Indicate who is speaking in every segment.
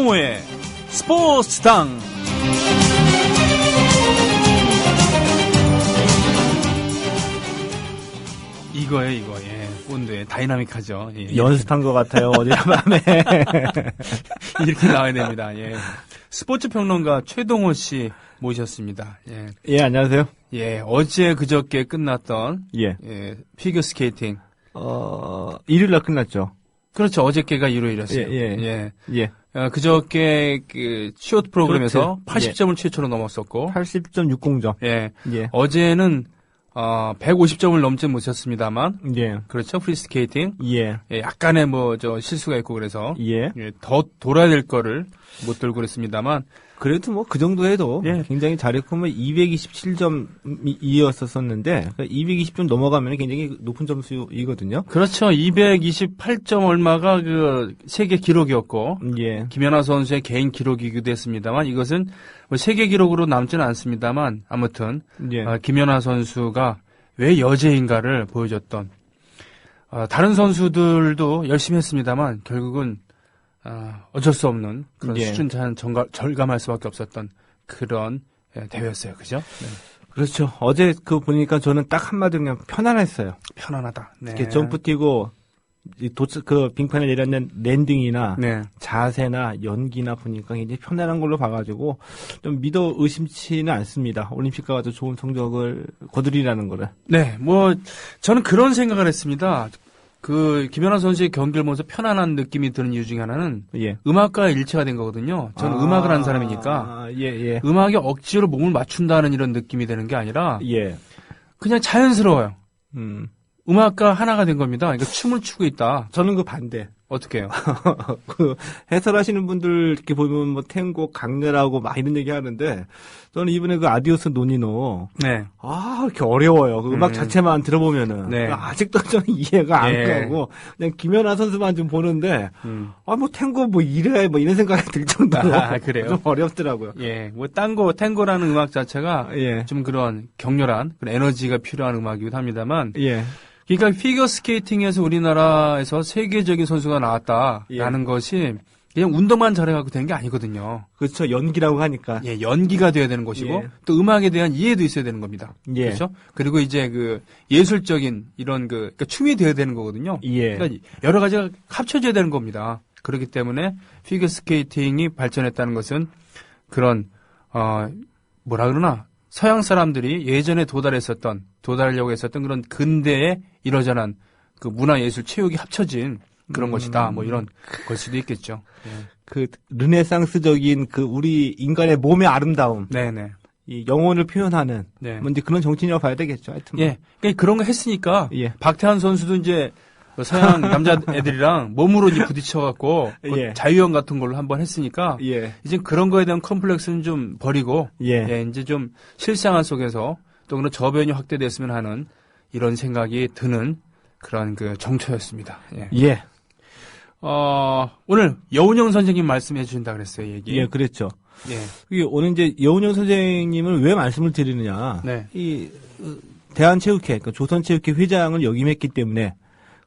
Speaker 1: 최동호의 스포츠당. 이거에 예. 본드에 다이나믹하죠. 예.
Speaker 2: 연습한 것 같아요. 어젯밤에.
Speaker 1: 이렇게 나와야 됩니다. 예. 스포츠 평론가 최동호 씨 모셨습니다. 예.
Speaker 2: 예, 안녕하세요.
Speaker 1: 예, 어제 그저께 끝났던
Speaker 2: 예.
Speaker 1: 피겨 스케이팅.
Speaker 2: 일요일 날 끝났죠.
Speaker 1: 그렇죠. 어저께가 일요일이었어요.
Speaker 2: 예.
Speaker 1: 그저께 그 쇼트 프로그램에서
Speaker 2: 그렇지.
Speaker 1: 80점을 최초로 넘었었고
Speaker 2: 80.60점.
Speaker 1: 예.
Speaker 2: 예.
Speaker 1: 어제는 150점을 넘지 못했습니다만
Speaker 2: 예.
Speaker 1: 그렇죠. 프리스케이팅.
Speaker 2: 예.
Speaker 1: 예, 약간의 실수가 있고 그래서
Speaker 2: 예.
Speaker 1: 더 돌아야 될 거를 못 돌고 그랬습니다만
Speaker 2: 그래도 뭐 그 정도 해도
Speaker 1: 예.
Speaker 2: 굉장히 잘했고 227점이었었는데 220점 넘어가면 굉장히 높은 점수이거든요.
Speaker 1: 그렇죠. 228점 얼마가 그 세계 기록이었고
Speaker 2: 예.
Speaker 1: 김연아 선수의 개인 기록이기도 했습니다만 이것은 세계 기록으로 남지는 않습니다만 아무튼
Speaker 2: 예.
Speaker 1: 김연아 선수가 왜 여제인가를 보여줬던 다른 선수들도 열심히 했습니다만 결국은 어쩔 수 없는 그런
Speaker 2: 예.
Speaker 1: 수준 제한 절감할 수밖에 없었던 그런 대회였어요. 그죠? 네.
Speaker 2: 그렇죠. 어제 보니까 저는 딱 한마디로 그냥 편안했어요.
Speaker 1: 편안하다. 네.
Speaker 2: 이렇게 점프 뛰고 빙판에 내렸는 랜딩이나
Speaker 1: 네.
Speaker 2: 자세나 연기나 보니까 굉장히 편안한 걸로 봐가지고 좀 믿어 의심치는 않습니다. 올림픽 가서 좋은 성적을 거두리라는 거를.
Speaker 1: 네, 저는 그런 생각을 했습니다. 김연아 선수의 경기를 보면서 편안한 느낌이 드는 이유 중에 하나는
Speaker 2: 예.
Speaker 1: 음악과 일체가 된 거거든요. 저는 음악을 하는 사람이니까
Speaker 2: 예.
Speaker 1: 음악에 억지로 몸을 맞춘다는 이런 느낌이 드는 게 아니라
Speaker 2: 예.
Speaker 1: 그냥 자연스러워요. 음악과 하나가 된 겁니다. 그러니까 춤을 추고 있다.
Speaker 2: 저는 그 반대.
Speaker 1: 어떻게 해요?
Speaker 2: 해설하시는 분들 이렇게 보면 탱고 강렬하고 막 이런 얘기 하는데 저는 이번에 아디오스 노니노
Speaker 1: 네.
Speaker 2: 이렇게 어려워요. 음악 자체만 들어보면은
Speaker 1: 네.
Speaker 2: 아직도 좀 이해가 안
Speaker 1: 예.
Speaker 2: 가고 그냥 김연아 선수만 좀 보는데 탱고 이래 이런 생각이 들 정도로
Speaker 1: 그래요?
Speaker 2: 좀 어렵더라고요.
Speaker 1: 예. 탱고라는 음악 자체가
Speaker 2: 예.
Speaker 1: 좀 그런 격렬한 그런 에너지가 필요한 음악이기도 합니다만
Speaker 2: 예.
Speaker 1: 그러니까 피겨 스케이팅에서 우리나라에서 세계적인 선수가 나왔다라는 것이 그냥 운동만 잘해갖고 된 게 아니거든요.
Speaker 2: 그렇죠. 연기라고 하니까.
Speaker 1: 예, 연기가 돼야 되는 것이고
Speaker 2: 예.
Speaker 1: 또 음악에 대한 이해도 있어야 되는 겁니다.
Speaker 2: 예.
Speaker 1: 그렇죠? 그리고 이제 예술적인 이런 그러니까 춤이 돼야 되는 거거든요.
Speaker 2: 예.
Speaker 1: 그러니까 여러 가지가 합쳐져야 되는 겁니다. 그렇기 때문에 피겨 스케이팅이 발전했다는 것은 그런 서양 사람들이 예전에 도달하려고 했었던 그런 근대에 이러저런 그 문화예술 체육이 합쳐진 그런 것이다. 이런 걸 수도 있겠죠. 예.
Speaker 2: 르네상스적인 우리 인간의 몸의 아름다움.
Speaker 1: 네네.
Speaker 2: 이 영혼을 표현하는.
Speaker 1: 네.
Speaker 2: 이제 그런 정치인이라고 봐야 되겠죠. 하여튼.
Speaker 1: 예. 그러니까 그런 거 했으니까.
Speaker 2: 예.
Speaker 1: 박태환 선수도 이제 서양 남자애들이랑 몸으로 이제 부딪혀갖고
Speaker 2: 예.
Speaker 1: 자유형 같은 걸로 한번 했으니까.
Speaker 2: 예.
Speaker 1: 이제 그런 거에 대한 컴플렉스는 좀 버리고.
Speaker 2: 예.
Speaker 1: 이제 좀 실생활 속에서 또 그런 저변이 확대됐으면 하는 이런 생각이 드는 그런 정초였습니다. 예.
Speaker 2: 예.
Speaker 1: 오늘 여운형 선생님 말씀해 주신다 그랬어요, 얘기.
Speaker 2: 예, 그랬죠.
Speaker 1: 예.
Speaker 2: 오늘 이제 여운형 선생님을 왜 말씀을 드리느냐.
Speaker 1: 네.
Speaker 2: 대한체육회, 그러니까 조선체육회 회장을 역임했기 때문에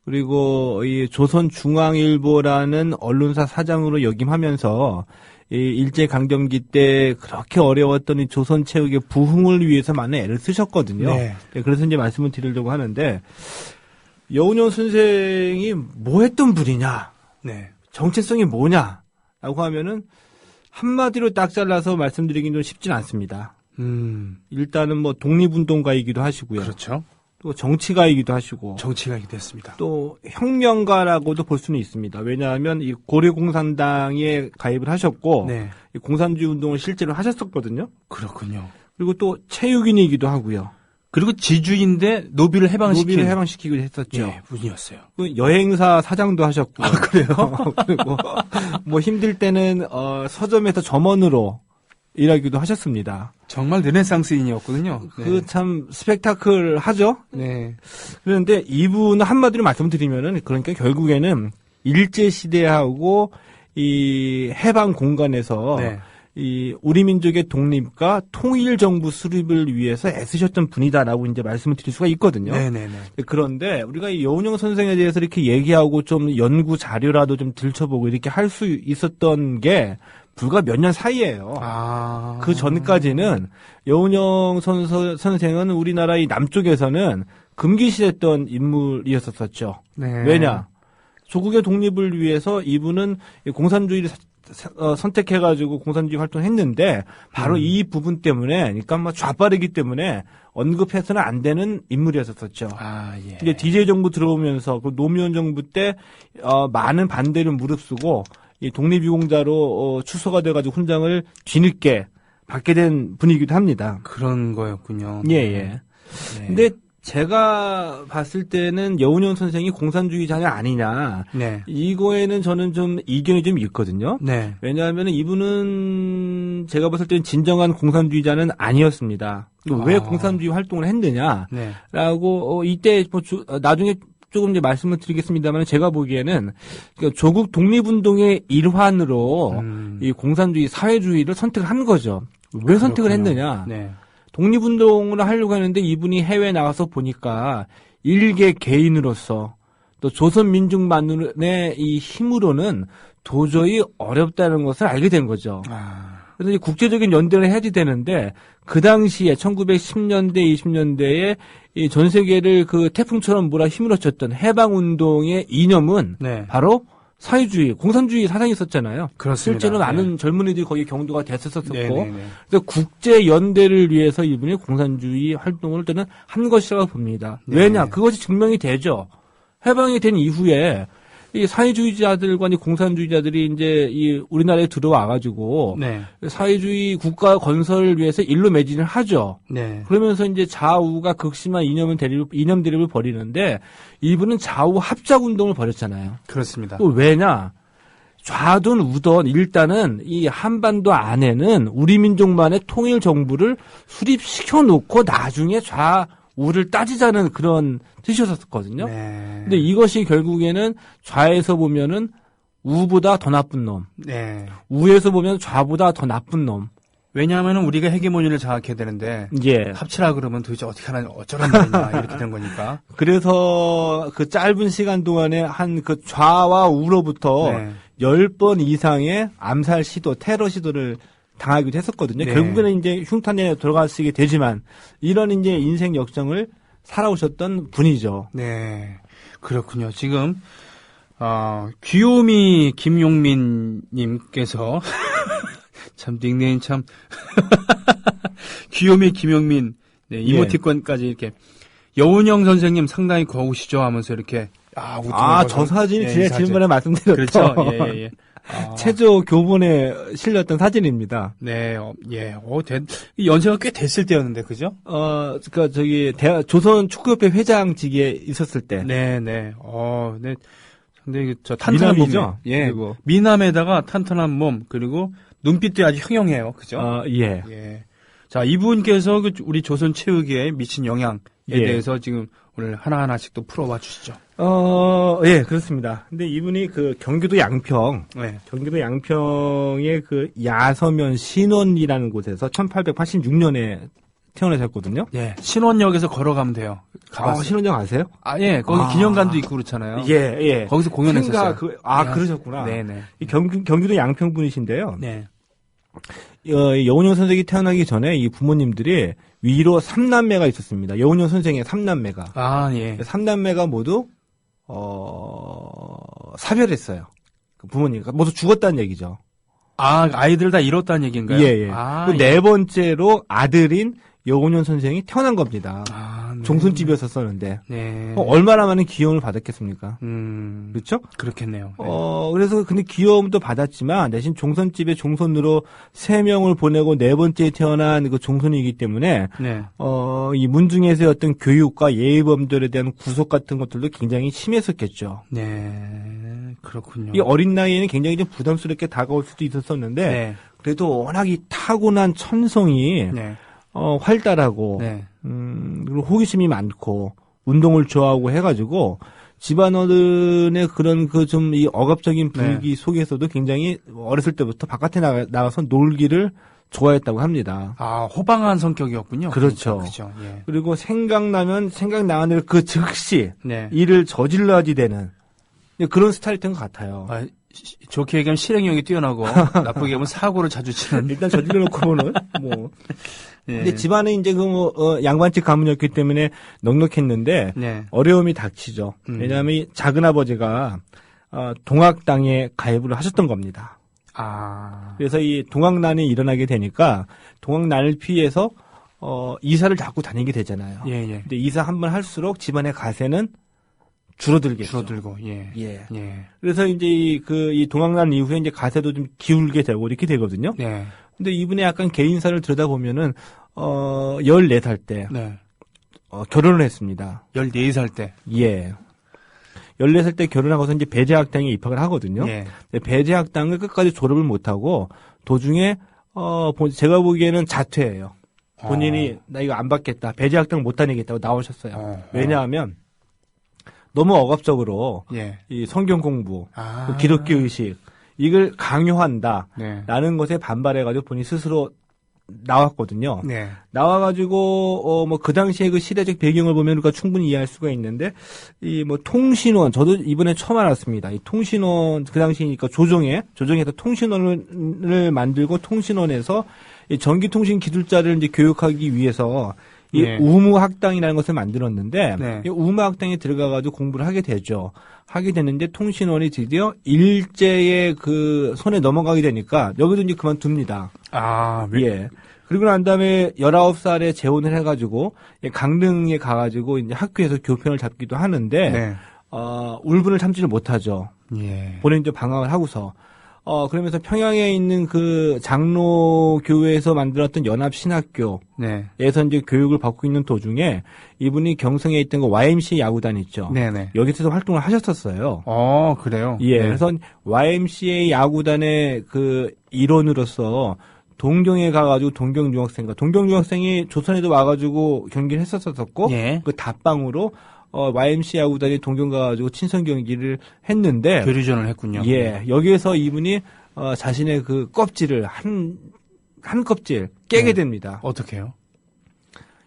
Speaker 2: 그리고 이 조선중앙일보라는 언론사 사장으로 역임하면서 이 일제강점기 때 그렇게 어려웠던 이 조선체육의 부흥을 위해서 많은 애를 쓰셨거든요.
Speaker 1: 네.
Speaker 2: 그래서 이제 말씀을 드리려고 하는데 여운형 선생이 뭐 했던 분이냐?
Speaker 1: 네.
Speaker 2: 정체성이 뭐냐라고 하면은 한마디로 딱 잘라서 말씀드리긴 좀 쉽진 않습니다. 일단은 독립운동가이기도 하시고요.
Speaker 1: 그렇죠.
Speaker 2: 또 정치가이기도 하시고.
Speaker 1: 정치가이기도 했습니다.
Speaker 2: 또 혁명가라고도 볼 수는 있습니다. 왜냐하면 이 고려공산당에 가입을 하셨고
Speaker 1: 네.
Speaker 2: 이 공산주의 운동을 실제로 하셨었거든요.
Speaker 1: 그렇군요.
Speaker 2: 그리고 또 체육인이기도 하고요.
Speaker 1: 그리고 지주인데 노비를
Speaker 2: 해방시키기도 했었죠.
Speaker 1: 예, 분이었어요.
Speaker 2: 여행사 사장도 하셨고.
Speaker 1: 그래요?
Speaker 2: 그리고 힘들 때는 서점에서 점원으로 일하기도 하셨습니다.
Speaker 1: 정말 르네상스인이었거든요. 네.
Speaker 2: 참 스펙타클 하죠?
Speaker 1: 네.
Speaker 2: 그런데 이분은 한마디로 말씀드리면은 그러니까 결국에는 일제시대하고 이 해방 공간에서
Speaker 1: 네.
Speaker 2: 우리 민족의 독립과 통일 정부 수립을 위해서 애쓰셨던 분이다라고 이제 말씀을 드릴 수가 있거든요.
Speaker 1: 네네네.
Speaker 2: 그런데 우리가 이 여운형 선생에 대해서 이렇게 얘기하고 좀 연구 자료라도 좀 들춰보고 이렇게 할 수 있었던 게 불과 몇 년 사이예요. 그 전까지는 여운형 선생은 우리나라 이 남쪽에서는 금기시했던 인물이었었죠.
Speaker 1: 네.
Speaker 2: 왜냐? 조국의 독립을 위해서 이분은 공산주의를 선택해가지고 공산주의 활동했는데 바로 이 부분 때문에, 그러니까 뭐 좌빠르기 때문에 언급해서는 안 되는 인물이었었죠.
Speaker 1: 예.
Speaker 2: 이제 DJ 정부 들어오면서 그 노무현 정부 때 많은 반대를 무릅쓰고 이 독립유공자로 추서가 돼가지고 훈장을 뒤늦게 받게 된 분이기도 합니다.
Speaker 1: 그런 거였군요.
Speaker 2: 예.
Speaker 1: 네.
Speaker 2: 근데 제가 봤을 때는 여운형 선생이 공산주의자냐 아니냐.
Speaker 1: 네.
Speaker 2: 이거에는 저는 좀 이견이 좀 있거든요.
Speaker 1: 네.
Speaker 2: 왜냐하면 이분은 제가 봤을 때는 진정한 공산주의자는 아니었습니다. 왜 공산주의 활동을 했느냐.
Speaker 1: 네.
Speaker 2: 라고, 이때 뭐 나중에 조금 이제 말씀을 드리겠습니다만 제가 보기에는 조국 독립운동의 일환으로 이 공산주의 사회주의를 선택을 한 거죠. 왜 선택을 했느냐.
Speaker 1: 네.
Speaker 2: 독립운동을 하려고 하는데 이분이 해외에 나가서 보니까 일개 개인으로서 또 조선민중만의 이 힘으로는 도저히 어렵다는 것을 알게 된 거죠. 그래서 이 국제적인 연대를 해야지 되는데 그 당시에 1910년대, 20년대에 이 전 세계를 그 태풍처럼 몰아휘몰아쳤던 해방운동의 이념은
Speaker 1: 네.
Speaker 2: 바로 사회주의, 공산주의 사상이 있었잖아요.
Speaker 1: 그렇습니다.
Speaker 2: 실제로 많은
Speaker 1: 네.
Speaker 2: 젊은이들이 거기에 경도가 됐었었고,
Speaker 1: 네네네.
Speaker 2: 그래서 국제 연대를 위해서 이분이 공산주의 활동을 저는 한 것이라고 봅니다.
Speaker 1: 네.
Speaker 2: 왜냐, 그것이 증명이 되죠. 해방이 된 이후에 이 사회주의자들과 이 공산주의자들이 이제 이 우리나라에 들어와가지고
Speaker 1: 네.
Speaker 2: 사회주의 국가 건설을 위해서 일로 매진을 하죠.
Speaker 1: 네.
Speaker 2: 그러면서 이제 좌우가 극심한 이념 대립을 벌이는데 이분은 좌우 합작 운동을 벌였잖아요.
Speaker 1: 그렇습니다.
Speaker 2: 또 왜냐? 좌든 우든 일단은 이 한반도 안에는 우리 민족만의 통일 정부를 수립시켜 놓고 나중에 좌우를 따지자는 그런 뜻이었었거든요.
Speaker 1: 네.
Speaker 2: 근데 이것이 결국에는 좌에서 보면은 우보다 더 나쁜 놈,
Speaker 1: 네.
Speaker 2: 우에서 보면 좌보다 더 나쁜 놈.
Speaker 1: 왜냐하면 우리가 헤게모니를 장악해야 되는데
Speaker 2: 예.
Speaker 1: 합치라 그러면 도대체 어떻게 하나 어쩌란 말이냐 이렇게 된 거니까.
Speaker 2: 그래서 그 짧은 시간 동안에 한 그 좌와 우로부터
Speaker 1: 네.
Speaker 2: 10번 이상의 암살 시도, 테러 시도를 당하기도 했었거든요.
Speaker 1: 네.
Speaker 2: 결국에는 이제 흉탄에 들어가시게 되지만 이런 이제 인생 역정을 살아오셨던 분이죠.
Speaker 1: 네. 그렇군요. 지금 귀요미 김용민님께서 참 닉네임 참 귀요미 김용민 네, 이모티콘까지 이렇게 여운형 선생님 상당히 거우시죠 하면서 이렇게
Speaker 2: 저 사진이 진짜 지난번에 말씀드렸죠.
Speaker 1: 그렇죠. 예.
Speaker 2: 체조 교본에 실렸던 사진입니다.
Speaker 1: 네, 연세가 꽤 됐을 때였는데, 그죠?
Speaker 2: 그니까 조선 축구협회 회장직에 있었을 때.
Speaker 1: 네. 네. 상당히 탄탄한
Speaker 2: 미남이죠?
Speaker 1: 몸. 예.
Speaker 2: 그리고.
Speaker 1: 미남에다가 탄탄한 몸, 그리고 눈빛도 아주 형형해요. 그죠?
Speaker 2: 예.
Speaker 1: 예. 자, 이분께서 우리 조선 체육에 미친 영향에 대해서 지금 오늘 하나하나씩 또 풀어봐 주시죠.
Speaker 2: 예, 그렇습니다. 근데 이분이 그 경기도 양평,
Speaker 1: 네.
Speaker 2: 경기도 양평의 그 야서면 신원이라는 곳에서 1886년에 태어나셨거든요.
Speaker 1: 예. 신원역에서 걸어가면 돼요. 가봤어요.
Speaker 2: 신원역 아세요?
Speaker 1: 예. 거기 기념관도 있고 그렇잖아요.
Speaker 2: 예.
Speaker 1: 거기서 공연했었어요.
Speaker 2: 그러셨구나.
Speaker 1: 네네.
Speaker 2: 이 경기도 양평 분이신데요.
Speaker 1: 네.
Speaker 2: 여운형 선생이 태어나기 전에 이 부모님들이 위로 3남매가 있었습니다. 여운형 선생의 3남매가.
Speaker 1: 예.
Speaker 2: 3남매가 모두 사별했어요. 그 부모님과 모두 죽었다는 얘기죠.
Speaker 1: 아이들 다 잃었다는 얘기인가요?
Speaker 2: 예. 네 번째로 아들인 여운형 선생이 태어난 겁니다.
Speaker 1: 네.
Speaker 2: 종손집이었었는데.
Speaker 1: 네.
Speaker 2: 얼마나 많은 귀여움을 받았겠습니까?
Speaker 1: 그렇죠? 그렇겠네요. 네.
Speaker 2: 그래서 근데 귀여움도 받았지만 대신 종손집에 종손으로 3명을 보내고 네 번째에 태어난 그 종손이기 때문에
Speaker 1: 네.
Speaker 2: 이 문중에서의 어떤 교육과 예의범들에 대한 구속 같은 것들도 굉장히 심했었겠죠.
Speaker 1: 네. 그렇군요.
Speaker 2: 이 어린 나이에는 굉장히 좀 부담스럽게 다가올 수도 있었었는데
Speaker 1: 네.
Speaker 2: 그래도 워낙 이 타고난 천성이
Speaker 1: 네.
Speaker 2: 활달하고
Speaker 1: 네.
Speaker 2: 그리고 호기심이 많고 운동을 좋아하고 해가지고 집안어른의 그런 그 좀 이 억압적인 분위기 속에서도 굉장히 어렸을 때부터 바깥에 나가서 놀기를 좋아했다고 합니다.
Speaker 1: 아, 호방한 성격이었군요.
Speaker 2: 그렇죠.
Speaker 1: 그렇죠. 예.
Speaker 2: 그리고 생각나는 그 즉시
Speaker 1: 네.
Speaker 2: 일을 저질러야지 되는 그런 스타일이었던 것 같아요.
Speaker 1: 아, 좋게 얘기하면 실행력이 뛰어나고 나쁘게 얘기하면 사고를 자주 치는.
Speaker 2: 일단 저질러 놓고 보는 뭐.
Speaker 1: 예.
Speaker 2: 근데 집안은 이제 양반집 가문이었기 때문에 넉넉했는데
Speaker 1: 네.
Speaker 2: 어려움이 닥치죠. 왜냐하면 이 작은 아버지가 동학당에 가입을 하셨던 겁니다.
Speaker 1: 아.
Speaker 2: 그래서 이 동학난이 일어나게 되니까 동학난을 피해서 이사를 자꾸 다니게 되잖아요.
Speaker 1: 예, 예.
Speaker 2: 근데 이사 한 번 할수록 집안의 가세는 줄어들겠죠.
Speaker 1: 줄어들고, 예.
Speaker 2: 예.
Speaker 1: 예.
Speaker 2: 그래서 이제 이 동학난 이후에 이제 가세도 좀 기울게 되고 이렇게 되거든요.
Speaker 1: 네.
Speaker 2: 근데 이분의 약간 개인사를 들여다보면은 14살 때
Speaker 1: 네.
Speaker 2: 결혼을 했습니다.
Speaker 1: 14살 때.
Speaker 2: 예. 14살 때 결혼하고서 이제 배제학당에 입학을 하거든요.
Speaker 1: 예.
Speaker 2: 근데 배제학당을 끝까지 졸업을 못하고 도중에 제가 보기에는 자퇴해요. 본인이 나 이거 안 받겠다. 배제학당 못 다니겠다고 나오셨어요. 왜냐하면 너무 억압적으로
Speaker 1: 예.
Speaker 2: 이 성경 공부,
Speaker 1: 아.
Speaker 2: 기독교 의식 이걸 강요한다.
Speaker 1: 네.
Speaker 2: 라는 것에 반발해가지고 본인 스스로 나왔거든요.
Speaker 1: 네.
Speaker 2: 나와가지고 뭐 그 당시에 그 시대적 배경을 보면 우리가 충분히 이해할 수가 있는데 이 뭐 통신원 저도 이번에 처음 알았습니다. 이 통신원 그 당시니까 조정에서 통신원을 만들고 통신원에서 이 전기통신 기술자를 이제 교육하기 위해서 이
Speaker 1: 네.
Speaker 2: 우무학당이라는 것을 만들었는데
Speaker 1: 네.
Speaker 2: 이 우무학당에 들어가가지고 공부를 하게 되죠. 하게 됐는데 통신원이 드디어 일제의 그 손에 넘어가게 되니까 여기도 이제 그만둡니다.
Speaker 1: 아,
Speaker 2: 예. 그리고 난 다음에 19살에 재혼을 해가지고 강릉에 가가지고 이제 학교에서 교편을 잡기도 하는데
Speaker 1: 네.
Speaker 2: 울분을 참지를 못하죠.
Speaker 1: 예.
Speaker 2: 본인 이제 방황을 하고서 그러면서 평양에 있는 그 장로교회에서 만들었던 연합신학교에서
Speaker 1: 네.
Speaker 2: 이제 교육을 받고 있는 도중에 이분이 경성에 있던 그 YMCA 야구단 있죠.
Speaker 1: 네네.
Speaker 2: 여기서 활동을 하셨었어요.
Speaker 1: 그래요?
Speaker 2: 예.
Speaker 1: 네.
Speaker 2: 그래서 YMCA 야구단의 그 일원으로서 동경에 가가지고 동경중학생이 조선에도 와가지고 경기를 했었었고
Speaker 1: 예.
Speaker 2: 그 답방으로 YMCA 야구단이 동경 가가지고 친선 경기를 했는데
Speaker 1: 교류전을 했군요.
Speaker 2: 예, 여기에서 이분이 자신의 그 껍질을 한 껍질 깨게 됩니다.
Speaker 1: 어떻게요?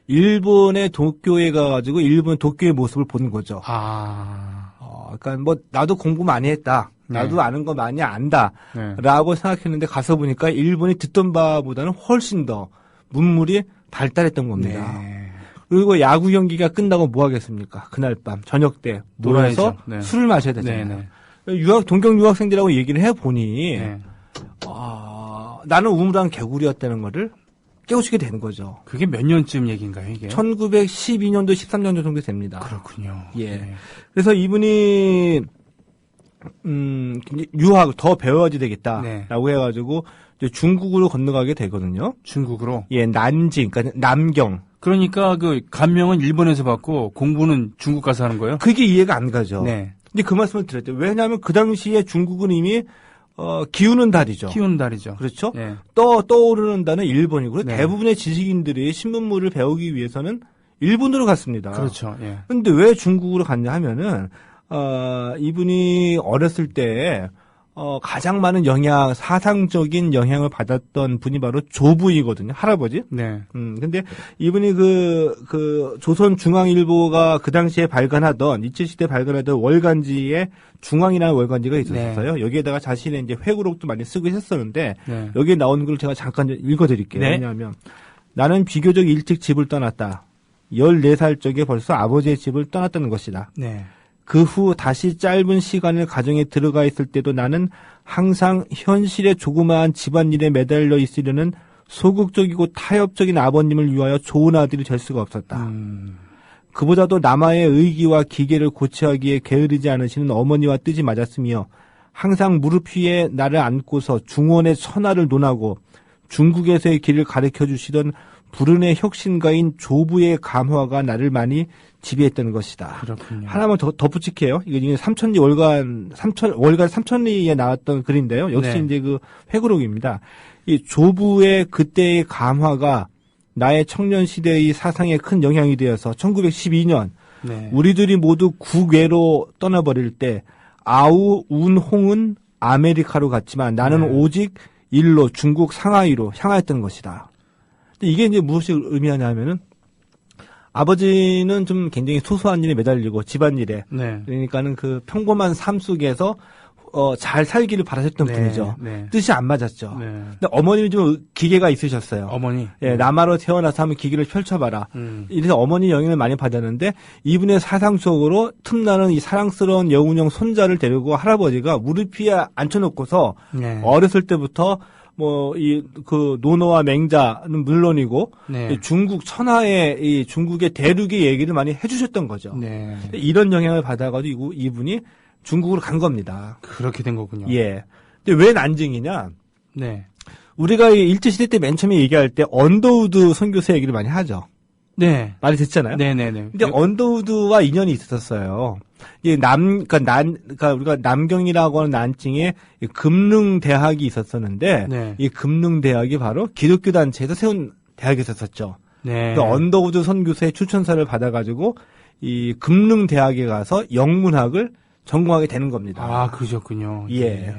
Speaker 2: 일본의 도쿄에 가가지고 일본 도쿄의 모습을 보는 거죠. 그러니까 뭐 나도 공부 많이 했다. 나도 아는 거 많이 안다. 라고 생각했는데 가서 보니까 일본이 듣던 바보다는 훨씬 더 문물이 발달했던 겁니다.
Speaker 1: 네.
Speaker 2: 그리고 야구 경기가 끝나고 뭐 하겠습니까? 그날 밤 저녁 때 모여서
Speaker 1: 네.
Speaker 2: 술을 마셔야 되잖아요.
Speaker 1: 네.
Speaker 2: 동경 유학생들하고 얘기를 해보니
Speaker 1: 네.
Speaker 2: 나는 우물한 개구리였다는 거를 깨우치게 되는 거죠.
Speaker 1: 그게 몇 년쯤 얘기인가요, 이게?
Speaker 2: 1912년도 13년 정도 됩니다.
Speaker 1: 그렇군요.
Speaker 2: 예.
Speaker 1: 네.
Speaker 2: 그래서 이분이 유학 더 배워야지 되겠다라고 해가지고 이제 중국으로 건너가게 되거든요.
Speaker 1: 중국으로?
Speaker 2: 예, 난징, 그러니까 남경.
Speaker 1: 그러니까 그 감명은 일본에서 받고 공부는 중국 가서 하는 거예요?
Speaker 2: 그게 이해가 안 가죠.
Speaker 1: 네.
Speaker 2: 근데 그 말씀을 드렸죠. 왜냐하면 그 당시에 중국은 이미 기우는 달이죠.
Speaker 1: 키우는 달이죠.
Speaker 2: 그렇죠.
Speaker 1: 네.
Speaker 2: 떠오르는 달은 일본이고
Speaker 1: 네.
Speaker 2: 대부분의 지식인들이 신문물을 배우기 위해서는 일본으로 갔습니다.
Speaker 1: 그렇죠. 예.
Speaker 2: 근데 왜 중국으로 갔냐 하면은 이분이 어렸을 때 가장 많은 사상적인 영향을 받았던 분이 바로 조부이거든요. 할아버지.
Speaker 1: 네.
Speaker 2: 근데 이분이 조선중앙일보가 그 당시에 일제시대 발간하던 월간지에 중앙이라는 월간지가 있었어요.
Speaker 1: 네.
Speaker 2: 여기에다가 자신의 이제 회고록도 많이 쓰고 했었는데,
Speaker 1: 네.
Speaker 2: 여기에 나오는 걸 제가 잠깐 읽어드릴게요.
Speaker 1: 네.
Speaker 2: 왜냐하면, 나는 비교적 일찍 집을 떠났다. 14살 적에 벌써 아버지의 집을 떠났다는 것이다.
Speaker 1: 네.
Speaker 2: 그 후 다시 짧은 시간을 가정에 들어가 있을 때도 나는 항상 현실의 조그마한 집안일에 매달려 있으려는 소극적이고 타협적인 아버님을 위하여 좋은 아들이 될 수가 없었다. 그보다도 남아의 의기와 기계를 고취하기에 게으르지 않으시는 어머니와 뜻이 맞았으며 항상 무릎 위에 나를 안고서 중원의 천하를 논하고 중국에서의 길을 가르쳐 주시던 불운의 혁신가인 조부의 감화가 나를 많이 지배했다는 것이다.
Speaker 1: 그렇군요.
Speaker 2: 하나만 더 덧붙일게요. 이게 삼천리 월간 삼천리에 나왔던 글인데요. 역시
Speaker 1: 네.
Speaker 2: 이제 그 회고록입니다. 이 조부의 그때의 감화가 나의 청년 시대의 사상에 큰 영향이 되어서 1912년
Speaker 1: 네.
Speaker 2: 우리들이 모두 국외로 떠나버릴 때 아우, 운, 홍은 아메리카로 갔지만 나는
Speaker 1: 네.
Speaker 2: 오직 일로 중국 상하이로 향하였던 것이다. 근데 이게 이제 무엇을 의미하냐면은 아버지는 좀 굉장히 소소한 일에 매달리고 집안일에
Speaker 1: 네.
Speaker 2: 그러니까는 그 평범한 삶 속에서 잘 살기를 바라셨던
Speaker 1: 네.
Speaker 2: 분이죠.
Speaker 1: 네.
Speaker 2: 뜻이 안 맞았죠.
Speaker 1: 네.
Speaker 2: 근데 어머님이 좀 기계가 있으셨어요.
Speaker 1: 어머니.
Speaker 2: 예, 남아로 태어나서 한번 기계를 펼쳐봐라. 이래서 어머니 영향을 많이 받았는데 이분의 사상 속으로 틈나는 이 사랑스러운 여운형 손자를 데리고 할아버지가 무릎 위에 앉혀놓고서
Speaker 1: 네.
Speaker 2: 어렸을 때부터 그 노노와 맹자는 물론이고
Speaker 1: 네.
Speaker 2: 이 중국 천하의 이 중국의 대륙의 얘기를 많이 해주셨던 거죠.
Speaker 1: 네.
Speaker 2: 이런 영향을 받아가지고 이분이 중국으로 간 겁니다.
Speaker 1: 그렇게 된 거군요.
Speaker 2: 예. 근데 왜 난징이냐?
Speaker 1: 네.
Speaker 2: 우리가 일제시대 때 맨 처음에 얘기할 때 언더우드 선교사 얘기를 많이 하죠.
Speaker 1: 네.
Speaker 2: 많이 듣잖아요.
Speaker 1: 네네네.
Speaker 2: 근데 언더우드와 인연이 있었어요. 그러니까 우리가 남경이라고 하는 난징에 금능 대학이 있었었는데
Speaker 1: 네.
Speaker 2: 이 금능 대학이 바로 기독교 단체에서 세운 대학이었었죠.
Speaker 1: 네.
Speaker 2: 그 언더우드 선교사의 추천사를 받아가지고 이 금능 대학에 가서 영문학을 전공하게 되는 겁니다.
Speaker 1: 아, 그러셨군요.
Speaker 2: 예.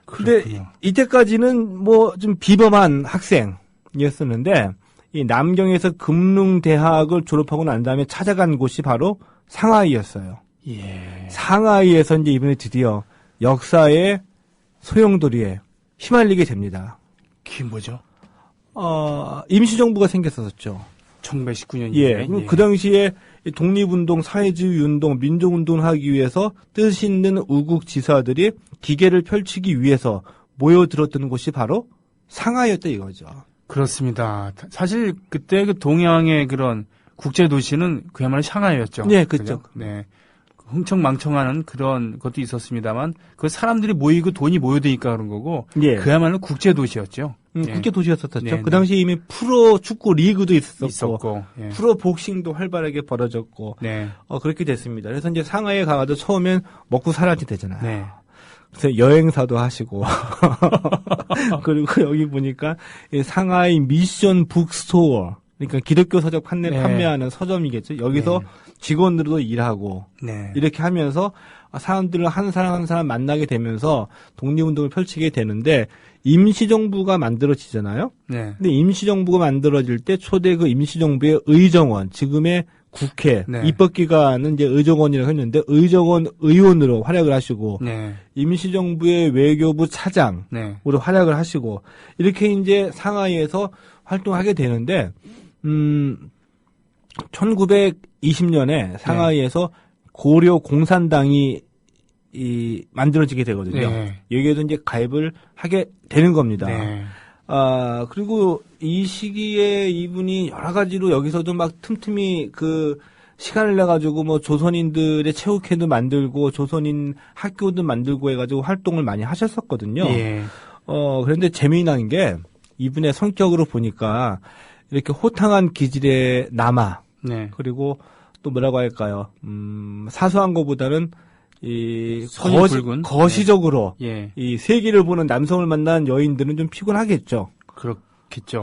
Speaker 1: 그렇군요.
Speaker 2: 근데 이때까지는 뭐 좀 비범한 학생이었었는데 이 남경에서 금능대학을 졸업하고 난 다음에 찾아간 곳이 바로 상하이였어요.
Speaker 1: 예.
Speaker 2: 상하이에서 이제 이분이 드디어 역사의 소용돌이에 휘말리게 됩니다.
Speaker 1: 그게 뭐죠?
Speaker 2: 임시정부가 생겼었죠.
Speaker 1: 1919년이에.
Speaker 2: 예. 그 당시에 독립운동, 사회주의 운동, 민족운동을 하기 위해서 뜻 있는 우국 지사들이 기계를 펼치기 위해서 모여들었던 곳이 바로 상하이였다 이거죠.
Speaker 1: 그렇습니다. 사실 그때 그 동양의 그런 국제 도시는 그야말로 샹하이였죠.
Speaker 2: 네, 그렇죠.
Speaker 1: 네. 흥청망청하는 그런 것도 있었습니다만 그 사람들이 모이고 돈이 모여드니까 그런 거고
Speaker 2: 예.
Speaker 1: 그야말로 국제 도시였죠. 예.
Speaker 2: 국제 도시였었죠.
Speaker 1: 네,
Speaker 2: 그
Speaker 1: 네.
Speaker 2: 당시에 이미 프로 축구 리그도
Speaker 1: 있었고. 예.
Speaker 2: 프로 복싱도 활발하게 벌어졌고
Speaker 1: 네.
Speaker 2: 그렇게 됐습니다. 그래서 이제 상하이에 가도 처음엔 먹고 살아야 되잖아요.
Speaker 1: 네.
Speaker 2: 그래서 여행사도 하시고 그리고 여기 보니까 이 상하이 미션 북스토어 그러니까 기독교 서적
Speaker 1: 네.
Speaker 2: 판매하는 서점이겠죠. 여기서
Speaker 1: 네.
Speaker 2: 직원으로도 일하고
Speaker 1: 네.
Speaker 2: 이렇게 하면서 사람들을 한 사람 한 사람 만나게 되면서 독립운동을 펼치게 되는데 임시정부가 만들어지잖아요.
Speaker 1: 네.
Speaker 2: 근데 임시정부가 만들어질 때 초대 그 임시정부의 의정원, 지금의 국회,
Speaker 1: 네.
Speaker 2: 입법기관은 이제 의정원이라고 했는데 의정원 의원으로 활약을 하시고
Speaker 1: 네.
Speaker 2: 임시정부의 외교부 차장으로
Speaker 1: 네.
Speaker 2: 활약을 하시고 이렇게 이제 상하이에서 활동하게 되는데 1920년에 상하이에서 고려 공산당이 만들어지게 되거든요.
Speaker 1: 네.
Speaker 2: 여기에도 이제 가입을 하게 되는 겁니다.
Speaker 1: 네.
Speaker 2: 그리고 이 시기에 이분이 여러 가지로 여기서도 막 틈틈이 그 시간을 내가지고 뭐 조선인들의 체육회도 만들고 조선인 학교도 만들고 해가지고 활동을 많이 하셨었거든요.
Speaker 1: 예.
Speaker 2: 그런데 재미난 게 이분의 성격으로 보니까 이렇게 호탕한 기질의 남아
Speaker 1: 네.
Speaker 2: 그리고 또 뭐라고 할까요? 사소한 것보다는
Speaker 1: 손이 굵은?
Speaker 2: 거시적으로
Speaker 1: 예.
Speaker 2: 이 세계를 보는 남성을 만난 여인들은 좀 피곤하겠죠.
Speaker 1: 그렇겠죠.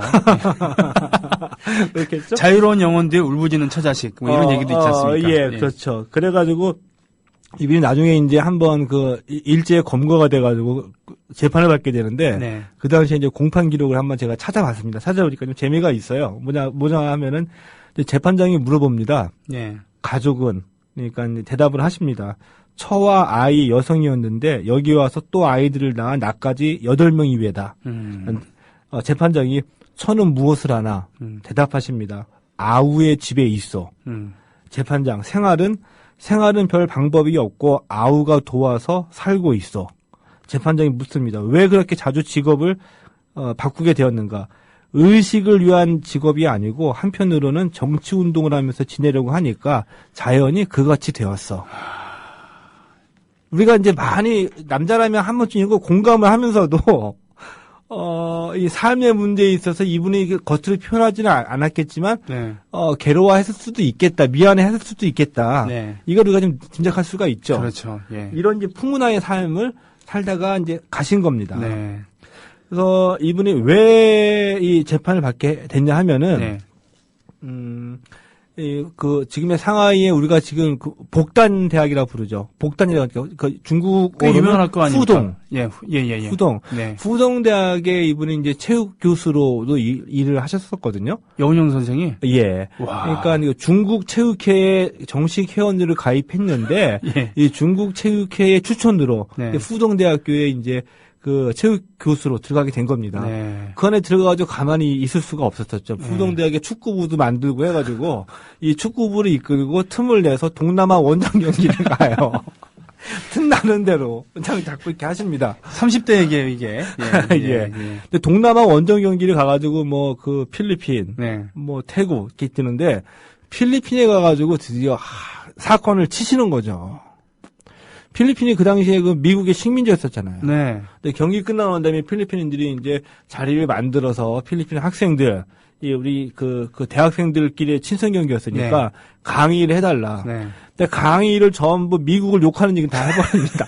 Speaker 2: 그렇겠죠?
Speaker 1: 자유로운 영혼들의 울부짖는 처자식 뭐 이런 얘기도 있지 않습니까?
Speaker 2: 예, 그렇죠. 그래가지고 이분이 나중에 이제 한번 그 일제에 검거가 돼가지고 재판을 받게 되는데
Speaker 1: 네.
Speaker 2: 그 당시에 이제 공판 기록을 한번 제가 찾아봤습니다. 찾아보니까 좀 재미가 있어요. 뭐냐 하면은 재판장이 물어봅니다.
Speaker 1: 네.
Speaker 2: 가족은 그러니까 이제 대답을 하십니다. 처와 아이 여성이었는데 여기 와서 또 아이들을 낳아 나까지 8명이 외다. 재판장이 처는 무엇을 하나 대답하십니다. 아우의 집에 있어. 재판장 생활은 별 방법이 없고 아우가 도와서 살고 있어. 재판장이 묻습니다. 왜 그렇게 자주 직업을 바꾸게 되었는가? 의식을 위한 직업이 아니고 한편으로는 정치 운동을 하면서 지내려고 하니까 자연히 그같이 되었어. 우리가 이제 많이 남자라면 한 번쯤 이거 공감을 하면서도 이 삶의 문제에 있어서 이분이 겉으로 표현하지는 않았겠지만
Speaker 1: 네.
Speaker 2: 괴로워했을 수도 있겠다, 미안해했을 수도 있겠다.
Speaker 1: 네.
Speaker 2: 이걸 우리가 좀 짐작할 수가 있죠.
Speaker 1: 그렇죠. 예.
Speaker 2: 이런 이제 풍문화의 삶을 살다가 이제 가신 겁니다.
Speaker 1: 네.
Speaker 2: 그래서 이분이 왜 이 재판을 받게 됐냐 하면은
Speaker 1: 네.
Speaker 2: 지금의 상하이에 우리가 지금 복단 대학이라고 부르죠. 복단이라고 중국
Speaker 1: 꽤 유명할 거 아닙니까?
Speaker 2: 후동.
Speaker 1: 예.
Speaker 2: 후동.
Speaker 1: 네.
Speaker 2: 후동 대학에 이분이 이제 체육 교수로도 일을 하셨었거든요.
Speaker 1: 여운용 선생이?
Speaker 2: 예.
Speaker 1: 와.
Speaker 2: 그러니까 중국 체육회에 정식 회원으로 가입했는데
Speaker 1: 예.
Speaker 2: 이 중국 체육회의 추천으로
Speaker 1: 네.
Speaker 2: 후동 대학교에 이제 그 체육 교수로 들어가게 된 겁니다.
Speaker 1: 네.
Speaker 2: 그 안에 들어가가지고 가만히 있을 수가 없었었죠. 후동대학에 축구부도 만들고 해가지고 이 축구부를 이끌고 틈을 내서 동남아 원정 경기를 가요. 틈나는 대로 그냥 자꾸 이렇게 하십니다.
Speaker 1: 30대에게 이게.
Speaker 2: 예. 근데 동남아 원정 경기를 가가지고 뭐 그 필리핀,
Speaker 1: 네.
Speaker 2: 뭐 태국 이렇게 뜨는데 필리핀에 가가지고 드디어 사건을 치시는 거죠. 필리핀이 그 당시에 그 미국의 식민지였었잖아요.
Speaker 1: 네.
Speaker 2: 근데 경기 끝나고 난 다음에 필리핀인들이 이제 자리를 만들어서 필리핀 학생들, 우리 그 대학생들끼리 친선 경기였으니까
Speaker 1: 네.
Speaker 2: 강의를 해달라.
Speaker 1: 네.
Speaker 2: 근데 강의를 전부 미국을 욕하는 얘기 다 해버립니다.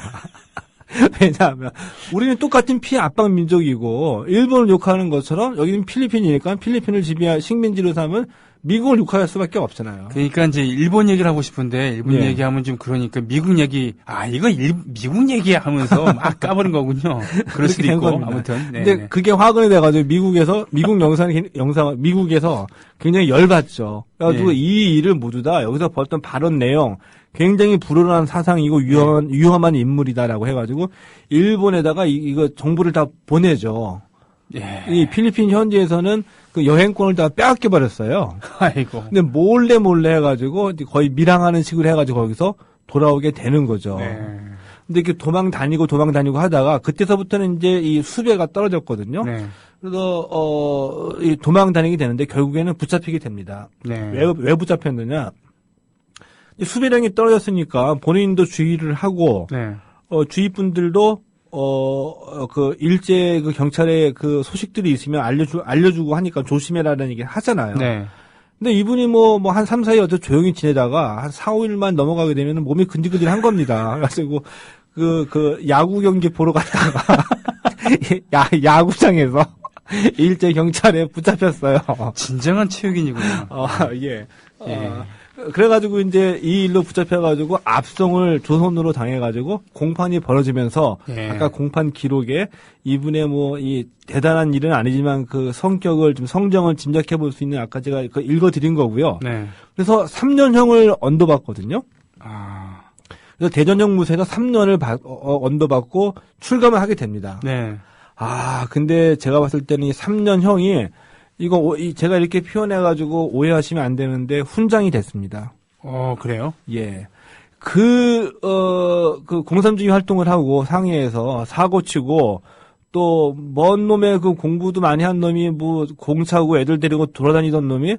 Speaker 2: 왜냐하면 우리는 똑같은 피압방 민족이고 일본을 욕하는 것처럼 여기는 필리핀이니까 필리핀을 지배할 식민지로 삼은 미국을 욕할 수밖에 없잖아요.
Speaker 1: 그러니까 이제 일본 얘기를 하고 싶은데 일본
Speaker 2: 예.
Speaker 1: 얘기하면 좀 그러니까 미국 얘기 이거 미국 얘기 하면서 막 까버린 거군요. 그럴 수도 있고
Speaker 2: 겁니다.
Speaker 1: 아무튼. 네,
Speaker 2: 근데
Speaker 1: 네.
Speaker 2: 그게 화근이 돼가지고 미국 영상 미국에서 굉장히 열받죠. 그래가지고
Speaker 1: 예.
Speaker 2: 이 일을 모두 다 여기서 벌었던 발언 내용 굉장히 불온한 사상이고 위험한 인물이다라고 해가지고 일본에다가 이거 정보를 다 보내죠.
Speaker 1: 예.
Speaker 2: 이 필리핀 현지에서는 그 여행권을 다 빼앗겨 버렸어요.
Speaker 1: 아이고.
Speaker 2: 근데 몰래 해가지고 거의 밀항하는 식으로 해가지고 거기서 돌아오게 되는 거죠.
Speaker 1: 네.
Speaker 2: 근데 이렇게 도망 다니고 하다가 그때서부터는 이제 이 수배가 떨어졌거든요.
Speaker 1: 네.
Speaker 2: 그래서 이 도망 다니게 되는데 결국에는 붙잡히게 됩니다.
Speaker 1: 네.
Speaker 2: 왜 붙잡혔느냐? 이 수배량이 떨어졌으니까 본인도 주의를 하고
Speaker 1: 네.
Speaker 2: 주위 분들도 그 일제 그 경찰의 그 소식들이 있으면 알려주고 하니까 조심해라라는 얘기를 하잖아요.
Speaker 1: 네.
Speaker 2: 근데 이분이 뭐 한 3, 4일 어제 조용히 지내다가 한 4, 5일만 넘어가게 되면 몸이 근질근질한 겁니다. 그래가지고 그 야구 경기 보러 갔다가 야구장에서 일제 경찰에 붙잡혔어요.
Speaker 1: 진정한 체육인이군요.
Speaker 2: 예.
Speaker 1: 예.
Speaker 2: 그래가지고 이제 이 일로 붙잡혀가지고 압송을 조선으로 당해가지고 공판이 벌어지면서
Speaker 1: 예.
Speaker 2: 아까 공판 기록에 이분의 뭐 이 대단한 일은 아니지만 그 성격을 좀 성정을 짐작해 볼 수 있는 아까 제가 그 읽어드린 거고요.
Speaker 1: 네.
Speaker 2: 그래서 3년형을 언도받거든요. 그래서 대전형 무쇠에서 3년을 언도받고 출감을 하게 됩니다.
Speaker 1: 네.
Speaker 2: 근데 제가 봤을 때는 이 3년형이 제가 이렇게 표현해가지고 오해하시면 안 되는데 훈장이 됐습니다.
Speaker 1: 그래요?
Speaker 2: 예. 그 공산주의 활동을 하고 상해에서 사고치고 또 먼 놈의 그 공부도 많이 한 놈이 뭐 공차고 애들 데리고 돌아다니던 놈이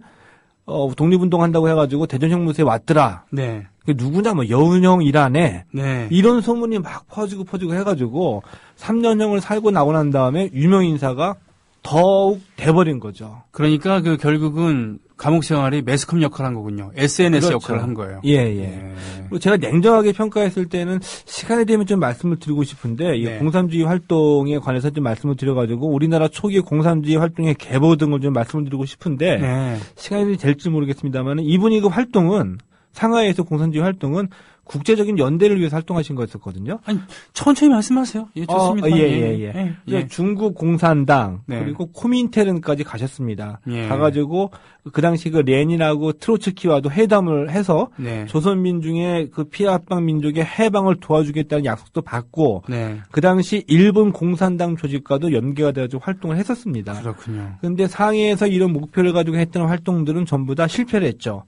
Speaker 2: 독립운동 한다고 해가지고 대전형 무쇠에 왔더라.
Speaker 1: 네.
Speaker 2: 누구냐 뭐 여운형 일하네.
Speaker 1: 네.
Speaker 2: 이런 소문이 막 퍼지고 해가지고 3년형을 살고 나고 난 다음에 유명 인사가 더욱 돼버린 거죠.
Speaker 1: 그러니까 결국은 감옥 생활이 매스컴 역할을 한 거군요. SNS
Speaker 2: 그렇죠.
Speaker 1: 역할을 한 거예요.
Speaker 2: 예. 그리고 제가 냉정하게 평가했을 때는 시간이 되면 좀 말씀을 드리고 싶은데 이
Speaker 1: 네.
Speaker 2: 공산주의 활동에 관해서 좀 말씀을 드려가지고 우리나라 초기 공산주의 활동의 계보 등을 좀 말씀을 드리고 싶은데
Speaker 1: 네.
Speaker 2: 시간이 될지 모르겠습니다만 이분이 그 활동은 상하이에서 공산주의 활동은 국제적인 연대를 위해서 활동하신 거였었거든요.
Speaker 1: 아니, 천천히 말씀하세요. 예, 좋습니다.
Speaker 2: 예. 중국 공산당
Speaker 1: 네.
Speaker 2: 그리고 코민테른까지 가셨습니다.
Speaker 1: 예.
Speaker 2: 가가지고 그 당시 그 레닌하고 트로츠키와도 회담을 해서
Speaker 1: 네.
Speaker 2: 조선민중의 그 피압방 민족의 해방을 도와주겠다는 약속도 받고
Speaker 1: 네.
Speaker 2: 그 당시 일본 공산당 조직과도 연계가 돼가지고 활동을 했었습니다.
Speaker 1: 그렇군요.
Speaker 2: 그런데 상해에서 이런 목표를 가지고 했던 활동들은 전부 다 실패를 했죠.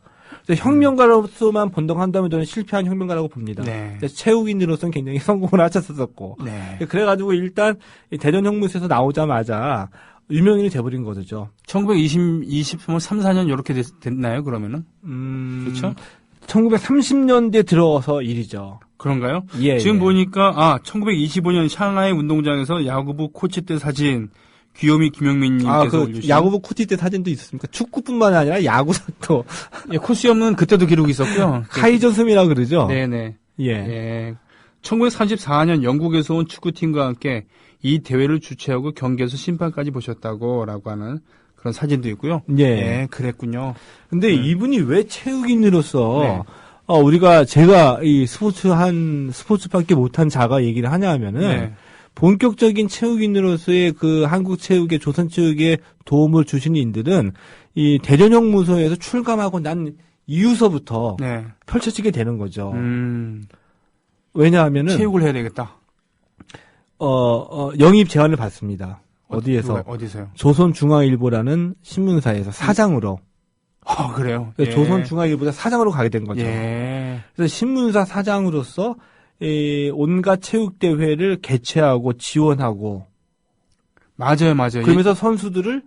Speaker 2: 혁명가로서만 본동한다면 저는 실패한 혁명가라고 봅니다.
Speaker 1: 네.
Speaker 2: 체육인으로서는 굉장히 성공을 하셨었고.
Speaker 1: 네.
Speaker 2: 그래가지고 일단 대전형무소에서 나오자마자 유명인이 돼버린 거죠.
Speaker 1: 3, 4년 이렇게 됐나요, 그러면은? 그렇죠?
Speaker 2: 1930년대 들어서 일이죠.
Speaker 1: 그런가요?
Speaker 2: 예.
Speaker 1: 지금 보니까 1925년 샹하이 운동장에서 야구부 코치 때 사진 귀요미 김영민님께서 올려주신
Speaker 2: 야구부 코치 때 사진도 있었습니까? 축구뿐만 아니라 야구도
Speaker 1: 예, 코스염은 그때도 기록이 있었고요.
Speaker 2: 카이저스미라고 그러죠.
Speaker 1: 네네.
Speaker 2: 예.
Speaker 1: 1934년 영국에서 온 축구팀과 함께 이 대회를 주최하고 경기에서 심판까지 보셨다고라고 하는 그런 사진도 있고요.
Speaker 2: 예.
Speaker 1: 예, 그랬군요.
Speaker 2: 근데 이분이 왜 체육인으로서 제가 이 스포츠밖에 못한 자가 얘기를 하냐 하면은
Speaker 1: 네.
Speaker 2: 본격적인 체육인으로서의 그 한국 체육에 조선 체육에 도움을 주신 인들은 이 대전형무소에서 출감하고 난 이후서부터
Speaker 1: 네.
Speaker 2: 펼쳐지게 되는 거죠. 왜냐하면은
Speaker 1: 체육을 해야 되겠다.
Speaker 2: 영입 제안을 받습니다. 어디에서?
Speaker 1: 어디서요?
Speaker 2: 조선중앙일보라는 신문사에서 사장으로.
Speaker 1: 그래요? 예.
Speaker 2: 조선중앙일보사 사장으로 가게 된 거죠.
Speaker 1: 예.
Speaker 2: 그래서 신문사 사장으로서 온갖 체육대회를 개최하고 지원하고.
Speaker 1: 맞아요.
Speaker 2: 그러면서 선수들을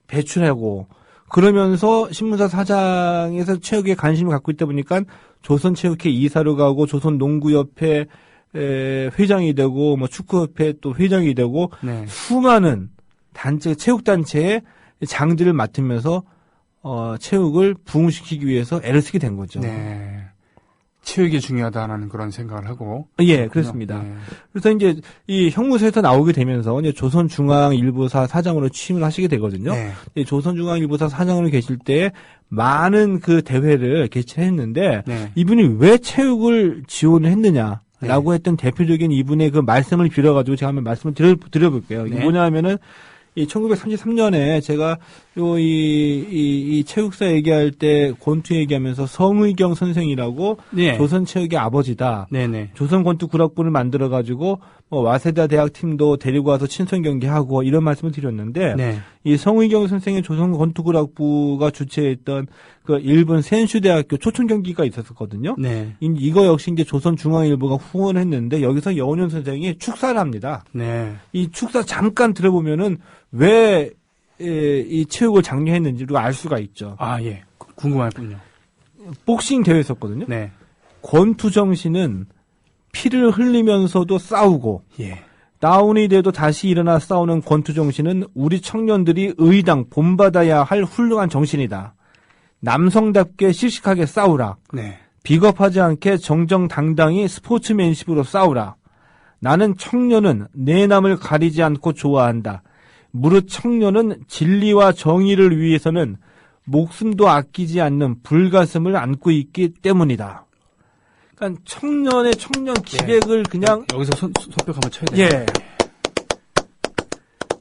Speaker 2: 배출하고. 그러면서 신문사 사장에서 체육에 관심을 갖고 있다 보니까 조선체육회 이사로 가고 조선농구협회 회장이 되고 뭐 축구협회 또 회장이 되고
Speaker 1: 네.
Speaker 2: 수많은 체육단체의 장들을 맡으면서 체육을 부흥시키기 위해서 애를 쓰게 된 거죠.
Speaker 1: 네. 체육이 중요하다는 그런 생각을 하고.
Speaker 2: 예, 그렇습니다.
Speaker 1: 네.
Speaker 2: 그래서 이제 이 형무소에서 나오게 되면서 이제 조선중앙일보사 사장으로 취임을 하시게 되거든요.
Speaker 1: 네.
Speaker 2: 조선중앙일보사 사장으로 계실 때 많은 그 대회를 개최했는데
Speaker 1: 네.
Speaker 2: 이분이 왜 체육을 지원을 했느냐. 라고
Speaker 1: 네.
Speaker 2: 했던 대표적인 이분의 그 말씀을 빌어가지고 제가 한번 말씀을 드려볼게요. 이게
Speaker 1: 네.
Speaker 2: 뭐냐 하면은, 이 1933년에 제가 이 체육사 얘기할 때 권투 얘기하면서 성의경 선생이라고
Speaker 1: 네.
Speaker 2: 조선체육의 아버지다.
Speaker 1: 네네.
Speaker 2: 조선권투구락부를 만들어가지고 와세다 대학 팀도 데리고 와서 친선 경기하고 이런 말씀을 드렸는데
Speaker 1: 네.
Speaker 2: 이 성의경 선생의 조선권투구락부가 주최했던 그 일본 센슈대학교 초청 경기가 있었거든요.
Speaker 1: 네.
Speaker 2: 이거 역시 이제 조선중앙일보가 후원을 했는데 여기서 여운현 선생이 축사를 합니다.
Speaker 1: 네.
Speaker 2: 이 축사 잠깐 들어보면은 왜 이 체육을 장려했는지를 알 수가 있죠.
Speaker 1: 아, 예. 궁금하군요.
Speaker 2: 복싱 대회였었거든요.
Speaker 1: 네.
Speaker 2: 권투 정신은 피를 흘리면서도 싸우고
Speaker 1: 예.
Speaker 2: 다운이 돼도 다시 일어나 싸우는 권투 정신은 우리 청년들이 의당 본받아야 할 훌륭한 정신이다. 남성답게 씩씩하게 싸우라.
Speaker 1: 네.
Speaker 2: 비겁하지 않게 정정당당히 스포츠맨십으로 싸우라. 나는 청년은 내 남을 가리지 않고 좋아한다. 무릇 청년은 진리와 정의를 위해서는 목숨도 아끼지 않는 불가슴을 안고 있기 때문이다. 그러니까 청년 기백을 그냥
Speaker 1: 여기서 손뼉 한번 쳐야 돼요.
Speaker 2: 예.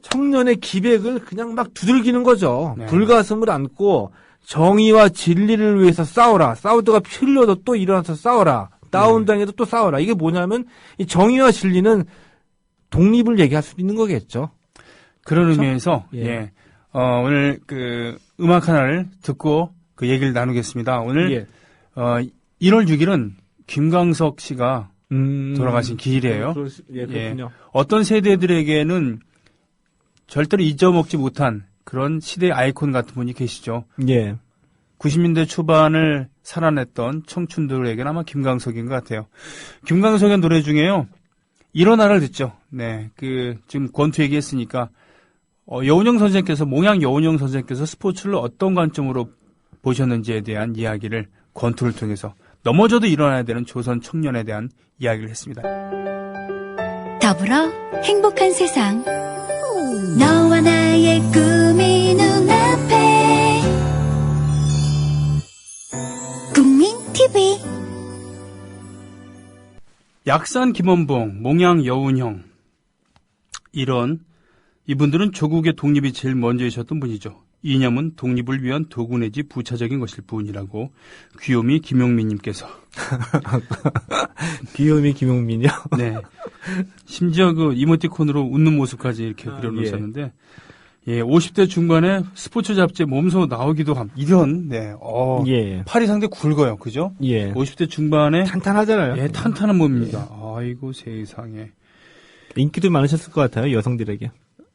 Speaker 2: 청년의 기백을 그냥 막 두들기는 거죠.
Speaker 1: 네.
Speaker 2: 불가슴을 안고 정의와 진리를 위해서 싸워라. 싸우다가 피 흘려도 또 일어나서 싸워라. 다운당해도 또 싸워라. 이게 뭐냐면 이 정의와 진리는 독립을 얘기할 수 있는 거겠죠.
Speaker 1: 그런
Speaker 2: 그렇죠?
Speaker 1: 의미에서
Speaker 2: 예.
Speaker 1: 예. 오늘 그 음악 하나를 듣고 그 얘기를 나누겠습니다. 오늘
Speaker 2: 예.
Speaker 1: 1월 6일은 김광석 씨가 돌아가신 기일이에요.
Speaker 2: 예, 그렇군요.
Speaker 1: 어떤 세대들에게는 절대로 잊어먹지 못한 그런 시대의 아이콘 같은 분이 계시죠.
Speaker 2: 예.
Speaker 1: 90년대 초반을 살아냈던 청춘들에게는 아마 김광석인 것 같아요. 김광석의 노래 중에요. 일어나를 듣죠. 네. 지금 권투 얘기했으니까, 여운형 선생께서, 몽양 여운형 선생께서 스포츠를 어떤 관점으로 보셨는지에 대한 이야기를 권투를 통해서 넘어져도 일어나야 되는 조선 청년에 대한 이야기를 했습니다.
Speaker 3: 더불어 행복한 세상. 너와 나의 꿈이 눈앞에. 국민 TV.
Speaker 1: 약산 김원봉, 몽양 여운형. 이분들은 조국의 독립이 제일 먼저이셨던 분이죠. 이념은 독립을 위한 도구 내지 부차적인 것일 뿐이라고 귀요미 김용민님께서.
Speaker 2: 귀요미 김용민이요?
Speaker 1: 네. 심지어 그 이모티콘으로 웃는 모습까지 이렇게 그려놓으셨는데, 예, 50대 중반에 스포츠 잡지에 몸소 나오기도 함.
Speaker 2: 예.
Speaker 1: 팔이 상당히 굵어요. 그죠?
Speaker 2: 예.
Speaker 1: 50대 중반에.
Speaker 2: 탄탄하잖아요.
Speaker 1: 예, 탄탄한 몸입니다. 아이고, 세상에.
Speaker 2: 인기도 많으셨을 것 같아요, 여성들에게.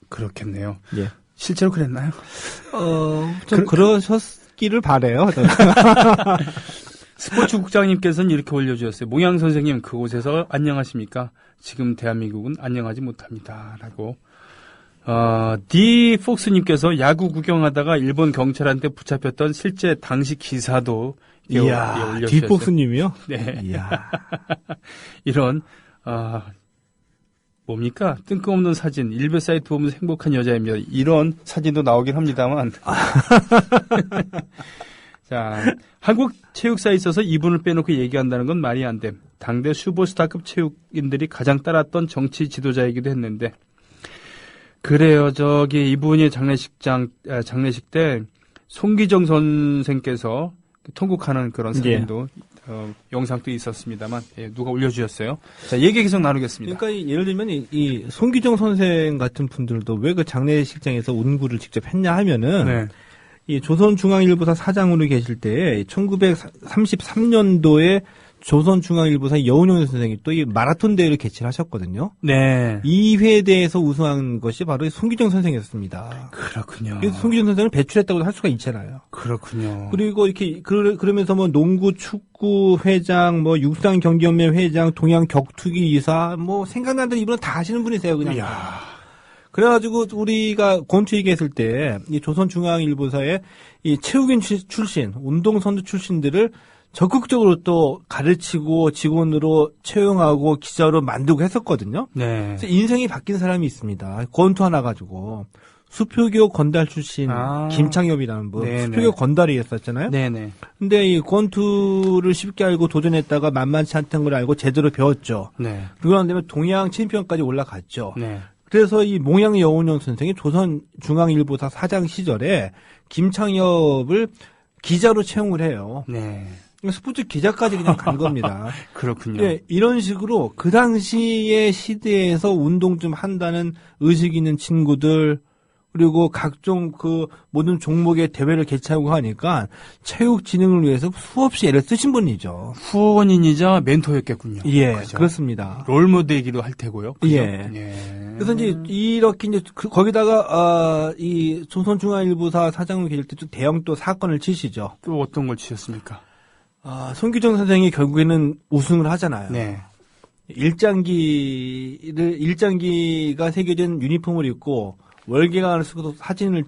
Speaker 1: 그렇겠네요.
Speaker 2: 예.
Speaker 1: 실제로 그랬나요?
Speaker 2: 좀 그러셨기를 바래요.
Speaker 1: 스포츠 국장님께서는 이렇게 올려주셨어요. 몽양 선생님, 그곳에서 안녕하십니까? 지금 대한민국은 안녕하지 못합니다. 라고. 디 폭스님께서 야구 구경하다가 일본 경찰한테 붙잡혔던 실제 당시 기사도
Speaker 2: 이야,
Speaker 1: 올려주셨어요.
Speaker 2: 디 폭스님이요?
Speaker 1: 네.
Speaker 2: 이야.
Speaker 1: 이런, 뭡니까? 뜬금없는 사진, 일베 사이트 보면서 행복한 여자입니다. 이런 사진도 나오긴 합니다만. 자, 한국 체육사에 있어서 이분을 빼놓고 얘기한다는 건 말이 안 됨. 당대 슈퍼스타급 체육인들이 가장 따랐던 정치 지도자이기도 했는데. 그래요. 저기 이분이 장례식 때 송기정 선생께서 통곡하는 그런 사진도 영상도 있었습니다만 누가 올려주셨어요. 자, 얘기 계속 나누겠습니다.
Speaker 2: 그러니까 예를 들면 이 송기정 선생 같은 분들도 왜 그 장례식장에서 운구를 직접 했냐 하면은
Speaker 1: 네.
Speaker 2: 이 조선중앙일보사 사장으로 계실 때 1933년도에 조선중앙일보사 여운용 선생이 또 이 마라톤 대회를 개최를 하셨거든요.
Speaker 1: 네.
Speaker 2: 이 회대에서 우승한 것이 바로 송기정 선생이었습니다.
Speaker 1: 그렇군요.
Speaker 2: 그래서 송기정 선생을 배출했다고 할 수가 있잖아요.
Speaker 1: 그렇군요.
Speaker 2: 그리고 이렇게 그러면서 뭐 농구, 축구 회장, 뭐 육상 경기연맹 회장, 동양 격투기 이사, 뭐 생각나는 이분은 다 하시는 분이세요, 그냥.
Speaker 1: 이야.
Speaker 2: 그래가지고 우리가 권투 얘기했을 때 이 조선중앙일보사의 이 체육인 출신, 운동선수 출신들을 적극적으로 또 가르치고 직원으로 채용하고 기자로 만들고 했었거든요.
Speaker 1: 네.
Speaker 2: 그래서 인생이 바뀐 사람이 있습니다. 권투 하나 가지고 수표교 건달 출신 김창엽이라는 분,
Speaker 1: 네네.
Speaker 2: 수표교 건달이었었잖아요.
Speaker 1: 네네.
Speaker 2: 근데 이 권투를 쉽게 알고 도전했다가 만만치 않다는 걸 알고 제대로 배웠죠.
Speaker 1: 네.
Speaker 2: 그러고 난 다음에 동양 챔피언까지 올라갔죠.
Speaker 1: 네.
Speaker 2: 그래서 이 몽양 여운용 선생이 조선중앙일보사 사장 시절에 김창엽을 기자로 채용을 해요.
Speaker 1: 네.
Speaker 2: 스포츠 기자까지 그냥 간 겁니다.
Speaker 1: 그렇군요.
Speaker 2: 네, 이런 식으로 그 당시의 시대에서 운동 좀 한다는 의식 있는 친구들, 그리고 각종 그 모든 종목의 대회를 개최하고 하니까 체육 진흥을 위해서 수없이 애를 쓰신 분이죠.
Speaker 1: 후원인이자 멘토였겠군요.
Speaker 2: 예,
Speaker 1: 그죠?
Speaker 2: 그렇습니다.
Speaker 1: 롤모델이기도 할 테고요. 그죠?
Speaker 2: 예.
Speaker 1: 예.
Speaker 2: 그래서 이제 이렇게 이제 거기다가 이 조선중앙일보사 사장으로 계실 때 또 대형 또 사건을 치시죠.
Speaker 1: 또 어떤 걸 치셨습니까?
Speaker 2: 송기정 선생이 결국에는 우승을 하잖아요.
Speaker 1: 네.
Speaker 2: 일장기가 새겨진 유니폼을 입고 월계관을 쓰고 사진이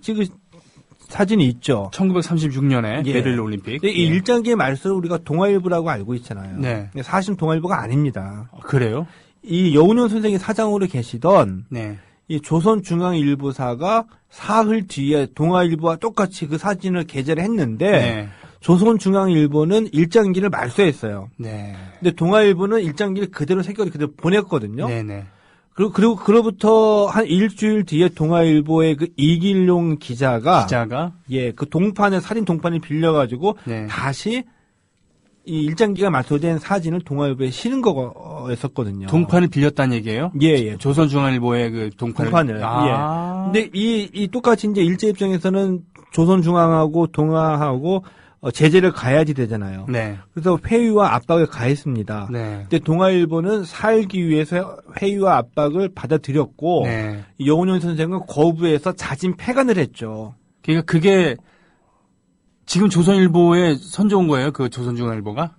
Speaker 2: 있죠.
Speaker 1: 1936년에
Speaker 2: 예.
Speaker 1: 베를린 올림픽.
Speaker 2: 이 일장기의 말씀을 우리가 동아일보라고 알고 있잖아요.
Speaker 1: 네.
Speaker 2: 근데 사실은 동아일보가 아닙니다.
Speaker 1: 그래요?
Speaker 2: 이 여운용 선생이 사장으로 계시던
Speaker 1: 네.
Speaker 2: 이 조선중앙일보사가 사흘 뒤에 동아일보와 똑같이 그 사진을 게재를 했는데
Speaker 1: 네.
Speaker 2: 조선중앙일보는 일장기를 말소했어요.
Speaker 1: 네.
Speaker 2: 근데 동아일보는 일장기를 그대로 새겨서 그대로 보냈거든요.
Speaker 1: 네네.
Speaker 2: 그리고 그로부터 한 일주일 뒤에 동아일보의 그 이길용 기자가 예, 그 사진 동판을 빌려가지고
Speaker 1: 네.
Speaker 2: 다시 이 일장기가 말소된 사진을 동아일보에 실은 거였었거든요.
Speaker 1: 동판을 빌렸다는 얘기예요?
Speaker 2: 예.
Speaker 1: 조선중앙일보의 그 동판을.
Speaker 2: 예. 근데 이 똑같이 이제 일제 입장에서는 조선중앙하고 동아하고 제재를 가야지 되잖아요.
Speaker 1: 네.
Speaker 2: 그래서 회유와 압박을 가했습니다.
Speaker 1: 네.
Speaker 2: 근데 동아일보는 살기 위해서 회유와 압박을 받아들였고
Speaker 1: 네.
Speaker 2: 여운용 선생은 거부해서 자진 폐간을 했죠.
Speaker 1: 그러니까 그게 지금 조선일보에 선조온 거예요? 그 조선중앙일보가?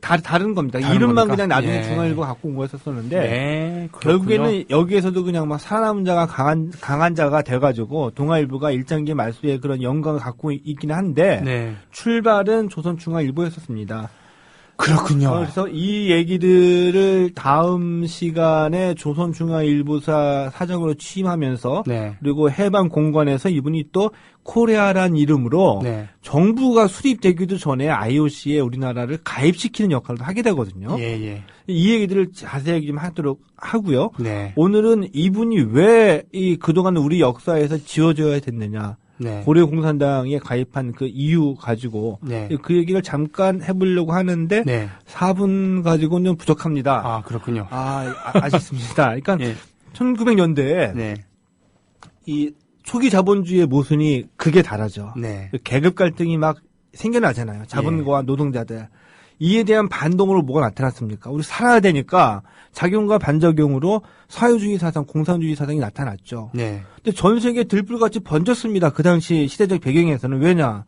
Speaker 2: 다른 겁니다.
Speaker 1: 다른
Speaker 2: 이름만
Speaker 1: 겁니까?
Speaker 2: 그냥 나중에
Speaker 1: 예.
Speaker 2: 중앙일보 갖고 온 거였었는데
Speaker 1: 네.
Speaker 2: 결국에는 여기에서도 그냥 막 살아남은 자가 강한 자가 돼가지고 동아일보가 일장기 말소의 그런 영광을 갖고 있기는 한데
Speaker 1: 네.
Speaker 2: 출발은 조선중앙일보였었습니다.
Speaker 1: 그렇군요.
Speaker 2: 그래서 이 얘기들을 다음 시간에 조선중앙일보사 사장으로 취임하면서
Speaker 1: 네.
Speaker 2: 그리고 해방공관에서 이분이 또 코레아란 이름으로
Speaker 1: 네.
Speaker 2: 정부가 수립되기도 전에 IOC에 우리나라를 가입시키는 역할을 하게 되거든요.
Speaker 1: 예.
Speaker 2: 이 얘기들을 자세하게 좀 하도록 하고요.
Speaker 1: 네.
Speaker 2: 오늘은 이분이 왜 그동안 우리 역사에서 지워져야 됐느냐.
Speaker 1: 네.
Speaker 2: 고려공산당에 가입한 그 이유 가지고
Speaker 1: 네.
Speaker 2: 그 얘기를 잠깐 해보려고 하는데
Speaker 1: 네.
Speaker 2: 4분 가지고는 좀 부족합니다.
Speaker 1: 아, 그렇군요.
Speaker 2: 아쉽습니다. 그러니까
Speaker 1: 예.
Speaker 2: 1900년대에
Speaker 1: 네.
Speaker 2: 이 초기 자본주의의 모순이 극에 달하죠.
Speaker 1: 네.
Speaker 2: 계급 갈등이 막 생겨나잖아요. 자본가와 노동자들. 이에 대한 반동으로 뭐가 나타났습니까? 우리 살아야 되니까 작용과 반작용으로 사회주의 사상, 공산주의 사상이 나타났죠.
Speaker 1: 네.
Speaker 2: 근데 전 세계에 들불같이 번졌습니다. 그 당시 시대적 배경에서는. 왜냐?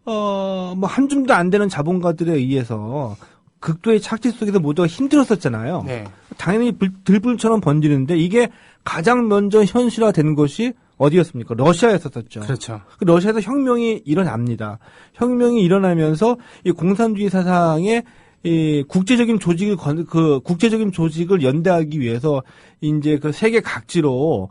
Speaker 2: 뭐 한 줌도 안 되는 자본가들에 의해서 극도의 착취 속에서 모두가 힘들었었잖아요.
Speaker 1: 네.
Speaker 2: 당연히 들불처럼 번지는데 이게 가장 먼저 현실화된 것이 어디였습니까? 러시아였었죠.
Speaker 1: 그렇죠.
Speaker 2: 러시아에서 혁명이 일어납니다. 혁명이 일어나면서 이 공산주의 사상에 이 국제적인 조직을 연대하기 위해서 이제 그 세계 각지로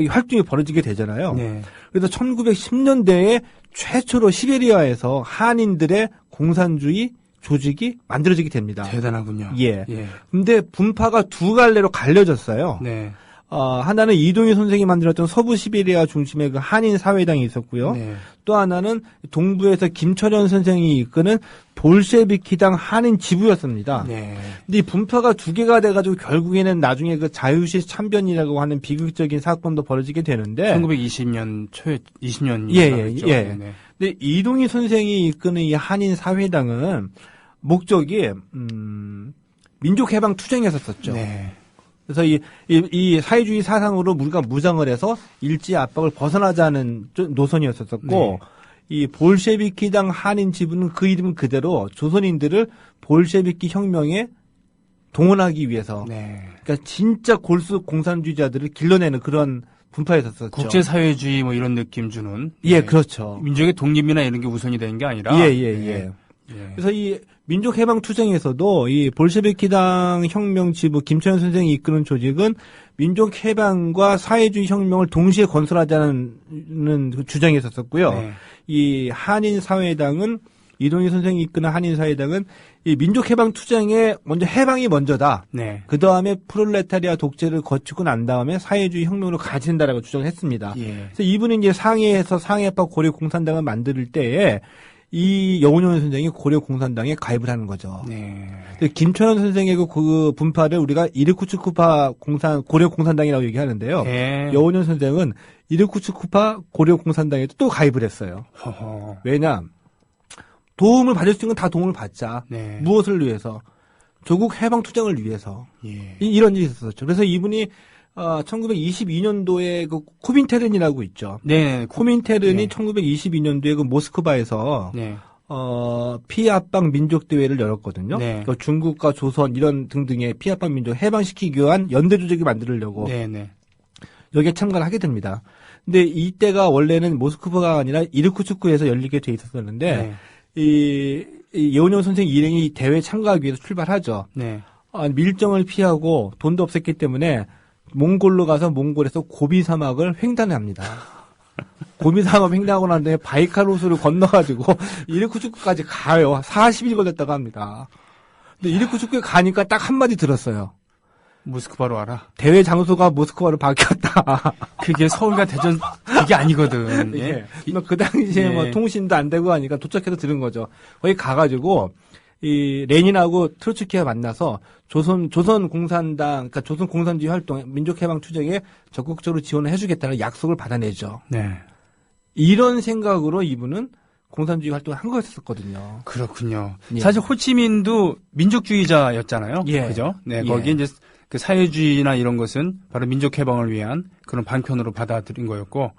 Speaker 2: 이 활동이 벌어지게 되잖아요.
Speaker 1: 네.
Speaker 2: 그래서 1910년대에 최초로 시베리아에서 한인들의 공산주의 조직이 만들어지게 됩니다.
Speaker 1: 대단하군요.
Speaker 2: 예.
Speaker 1: 예.
Speaker 2: 근데 분파가 두 갈래로 갈려졌어요.
Speaker 1: 네.
Speaker 2: 하나는 이동희 선생이 만들었던 서부 시베리아 중심의 그 한인 사회당이 있었고요.
Speaker 1: 네.
Speaker 2: 또 하나는 동부에서 김철현 선생이 이끄는 볼셰비키당 한인 지부였습니다.
Speaker 1: 네.
Speaker 2: 근데 이 분파가 두 개가 돼가지고 결국에는 나중에 그 자유시 참변이라고 하는 비극적인 사건도 벌어지게 되는데.
Speaker 1: 1920년 초에 20년
Speaker 2: 예.
Speaker 1: 네.
Speaker 2: 근데 이동희 선생이 이끄는 이 한인 사회당은 목적이 민족해방 투쟁이었었죠.
Speaker 1: 네.
Speaker 2: 그래서 이 사회주의 사상으로 우리가 무장을 해서 일제 압박을 벗어나자는 노선이었었고,
Speaker 1: 네.
Speaker 2: 이 볼셰비키당 한인 지부는 그 이름 그대로 조선인들을 볼셰비키 혁명에 동원하기 위해서,
Speaker 1: 네.
Speaker 2: 그러니까 진짜 골수 공산주의자들을 길러내는 그런 분파였었죠.
Speaker 1: 국제사회주의 뭐 이런 느낌 주는.
Speaker 2: 예,
Speaker 1: 네.
Speaker 2: 그렇죠.
Speaker 1: 민족의 독립이나 이런 게 우선이 되는 게 아니라.
Speaker 2: 예.
Speaker 1: 예.
Speaker 2: 그래서 이 민족해방 투쟁에서도 이 볼셰비키당 혁명 지부 김철현 선생이 이끄는 조직은 민족해방과 사회주의 혁명을 동시에 건설하자는 그 주장이 있었었고요.
Speaker 1: 네.
Speaker 2: 이 한인사회당은 이동희 선생이 이끄는 한인사회당은 이 민족해방 투쟁에 먼저 해방이 먼저다.
Speaker 1: 네.
Speaker 2: 그 다음에 프롤레타리아 독재를 거치고 난 다음에 사회주의 혁명으로 가진다라고 주장을 했습니다.
Speaker 1: 예.
Speaker 2: 그래서 이분은 이제 상해에서 상해파 고려공산당을 만들 때에 이 여운현 선생이 고려공산당에 가입을 하는 거죠.
Speaker 1: 네.
Speaker 2: 김철현 선생의 그 분파를 우리가 이르쿠츠쿠파 고려공산당이라고 얘기하는데요.
Speaker 1: 네.
Speaker 2: 여운현 선생은 이르쿠츠쿠파 고려공산당에 또 가입을 했어요.
Speaker 1: 허허.
Speaker 2: 왜냐? 도움을 받을 수 있는 건 다 도움을 받자.
Speaker 1: 네.
Speaker 2: 무엇을 위해서? 조국 해방 투쟁을 위해서.
Speaker 1: 예.
Speaker 2: 이런 일이 있었죠. 그래서 이분이 1922년도에 그 코민테른이라고 있죠.
Speaker 1: 네.
Speaker 2: 코민테른이
Speaker 1: 네.
Speaker 2: 1922년도에 그 모스크바에서
Speaker 1: 네.
Speaker 2: 피압방 민족 대회를 열었거든요.
Speaker 1: 네.
Speaker 2: 그 중국과 조선 이런 등등의 피압방 민족 해방시키기 위한 연대 조직을 만들려고
Speaker 1: 네.
Speaker 2: 여기에 참가를 하게 됩니다. 근데 이때가 원래는 모스크바가 아니라 이르쿠츠크에서 열리게 돼 있었었는데
Speaker 1: 네.
Speaker 2: 이 여운형 선생 일행이 대회에 참가하기 위해서 출발하죠.
Speaker 1: 네.
Speaker 2: 밀정을 피하고 돈도 없었기 때문에 몽골로 가서 몽골에서 고비 사막을 횡단합니다. 고비 사막 횡단하고 난 다음에 바이칼호수를 건너가지고 이르쿠츠크까지 가요. 40일 걸렸다고 합니다. 근데 이르쿠츠크에 가니까 딱 한마디 들었어요.
Speaker 1: 모스크바로 와라.
Speaker 2: 대회 장소가 모스크바로 바뀌었다.
Speaker 1: 그게 서울과 대전 그게 아니거든. 예.
Speaker 2: 그 당시에
Speaker 1: 예.
Speaker 2: 뭐 통신도 안 되고 하니까 도착해서 들은 거죠. 거기 가가지고 이 레닌하고 트로츠키가 만나서 조선 공산당, 그러니까 조선 공산주의 활동, 민족해방 투쟁에 적극적으로 지원을 해주겠다는 약속을 받아내죠.
Speaker 1: 네.
Speaker 2: 이런 생각으로 이분은 공산주의 활동을 한 거였었거든요.
Speaker 1: 그렇군요.
Speaker 2: 예.
Speaker 1: 사실 호치민도 민족주의자였잖아요.
Speaker 2: 예.
Speaker 1: 그죠? 네.
Speaker 2: 예.
Speaker 1: 거기에 이제 그 사회주의나 이런 것은 바로 민족해방을 위한 그런 방편으로 받아들인 거였고,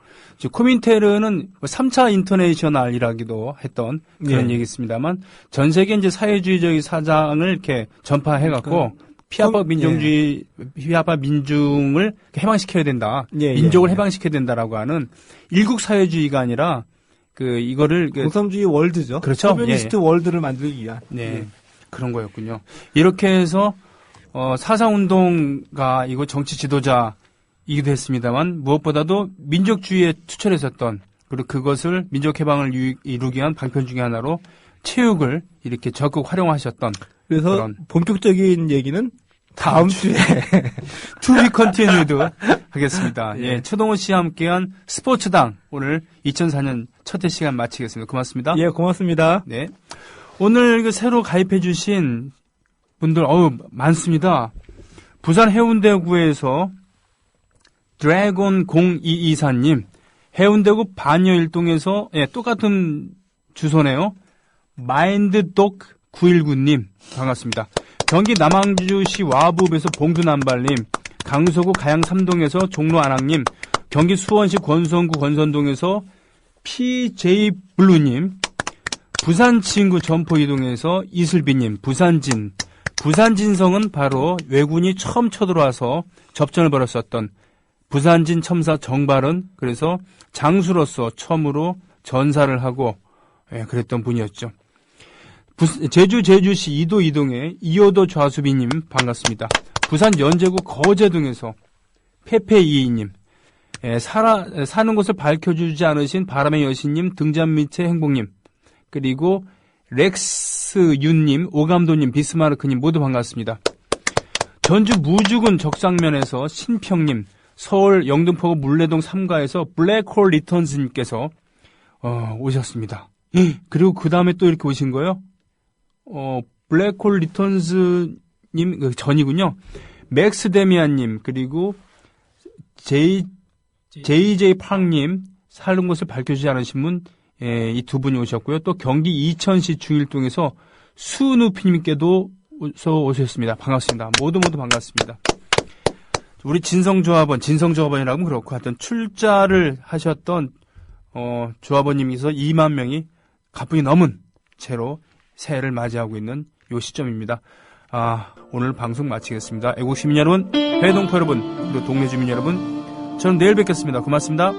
Speaker 1: 코민테르는 3차 인터내셔널이라기도 했던 그런
Speaker 2: 예.
Speaker 1: 얘기 있습니다만, 전 세계 이제 사회주의적인 사상을 이렇게 전파해갖고, 피아파 민중주의, 피아파 민중을 해방시켜야 된다.
Speaker 2: 예,
Speaker 1: 민족을
Speaker 2: 예.
Speaker 1: 해방시켜야 된다라고 하는 일국 사회주의가 아니라, 이거를
Speaker 2: 공산주의 월드죠.
Speaker 1: 그렇죠.
Speaker 2: 커뮤니스트 월드를 만들기 위한.
Speaker 1: 네.
Speaker 2: 예.
Speaker 1: 그런 거였군요. 이렇게 해서, 사상운동가, 이거 정치 지도자이기도 했습니다만, 무엇보다도 민족주의에 투철했었던, 그리고 그것을 민족해방을 이루기 위한 방편 중에 하나로 체육을 이렇게 적극 활용하셨던.
Speaker 2: 그래서
Speaker 1: 그런.
Speaker 2: 본격적인 얘기는 다음 주에.
Speaker 1: To be continued 하겠습니다.
Speaker 2: 예.
Speaker 1: 예. 최동호 씨와 함께한 스포츠당, 오늘 2004년 첫 회 시간 마치겠습니다. 고맙습니다.
Speaker 2: 예, 고맙습니다.
Speaker 1: 네. 오늘 새로 가입해주신 분들, 많습니다. 부산 해운대구에서 드래곤 0224님, 해운대구 반여일동에서, 예, 똑같은 주소네요. 마인드독 919님, 반갑습니다. 경기 남항주시 와부읍에서 봉두남발님, 강서구 가양 3동에서 종로 안학님, 경기 수원시 권선구 권선동에서 PJ블루님, 부산 친구 점포 이동에서 이슬비님, 부산진성은 바로 외군이 처음 쳐들어와서 접전을 벌였었던 부산진 첨사 정발은 그래서 장수로서 처음으로 전사를 하고 그랬던 분이었죠. 제주시 이도의 이호도 좌수비님 반갑습니다. 부산 연제구 거제동에서 페페이님, 사는 곳을 밝혀주지 않으신 바람의 여신님, 등잔 밑의 행복님, 그리고 렉스윤님, 오감도님, 비스마르크님 모두 반갑습니다. 전주 무주군 적상면에서 신평님, 서울 영등포구 물레동 3가에서 블랙홀 리턴즈님께서 오셨습니다. 그리고 그 다음에 또 이렇게 오신 거예요. 블랙홀 리턴즈님 전이군요. 맥스 데미안님, 그리고 JJ 팡님, 사는 곳을 밝혀주지 않으신 분, 이 두 분이 오셨고요. 또 경기 이천시 중일동에서 수누피님께도 오셨습니다. 반갑습니다. 모두 반갑습니다. 우리 진성조합원이라고 하면 그렇고, 하여튼 출자를 하셨던, 조합원님께서 2만 명이 가뿐히 넘은 채로 새해를 맞이하고 있는 요 시점입니다. 오늘 방송 마치겠습니다. 애국시민 여러분, 회동포 여러분, 그리고 동네 주민 여러분, 저는 내일 뵙겠습니다. 고맙습니다.